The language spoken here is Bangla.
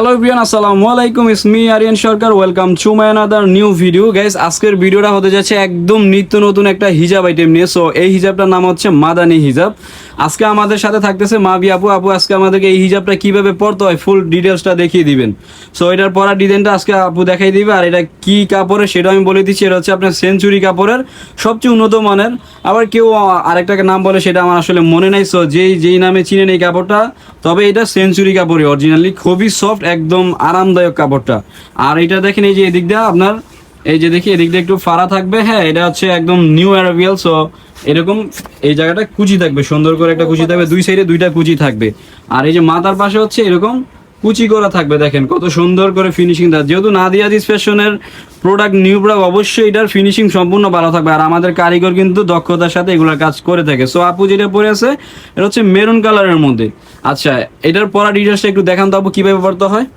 হ্যালো এভরিওয়ান, আসসালামু আলাইকুম। It's me Aryan Sarkar. Welcome to my another new video. Guys, আজকের ভিডিওটা হতে যাচ্ছে একদম নিত্য নতুন একটা হিজাব আইটেম নিয়ে। সো এই হিজাবটার নাম হচ্ছে মাদানি হিজাব। আজকে আমাদের সাথে থাকতেছে মাবি আপু। আপু আজকে আমাদেরকে এই হিজাবটা কিভাবে পড়তে হয় ফুল ডিটেলসটা দেখিয়ে দিবেন। সো এটার পড়ার ডিজাইনটা আজকে আপু দেখাই দিবে। আর এটা কি কাপড়ের সেটা আমি বলে দিচ্ছি। এটা হচ্ছে আপনার সেঞ্চুরি কাপড়ের, সবচেয়ে উন্নত মানের। আবার কেউ আরেকটাকে নাম বলে, সেটা আমার আসলে মনে নাই। সো যেই নামে চিনেন এই কাপড়টা, তবে এটা সেঞ্চুরি কাপড়ই অরিজিনালি, খুবই সফট, একদম আরামদায়ক কাপড়টা। আর এটা দেখেন, এই যে এদিক দিয়ে আপনার, এই যে দেখি এদিক দিয়ে একটু ফাড়া থাকবে। হ্যাঁ, এটা হচ্ছে একদম নিউ অ্যারাইভাল। সো এরকম এই জায়গাটা কুচি থাকবে, সুন্দর করে একটা কুচি থাকবে, দুই সাইডে দুইটা কুচি থাকবে। আর এই যে মাথার পাশে হচ্ছে এরকম কুচি করা থাকবে। দেখেন কত সুন্দর করে ফিনিশিং দেয়। যেহেতু নাদিয়াদিস ফ্যাশনের প্রোডাক্ট, নিউ প্রোডাক্ট, অবশ্যই এটার ফিনিশিং সম্পূর্ণ ভালো থাকবে। আর আমাদের কারিগর কিন্তু দক্ষতার সাথে এগুলোর কাজ করে থাকে। সো আপু যেটা পরে আছে, এটা হচ্ছে মেরুন কালারের মধ্যে। আচ্ছা, এটার পরা ডিটেলসটা একটু দেখান তো আপু, কিভাবে পড়তে হয়।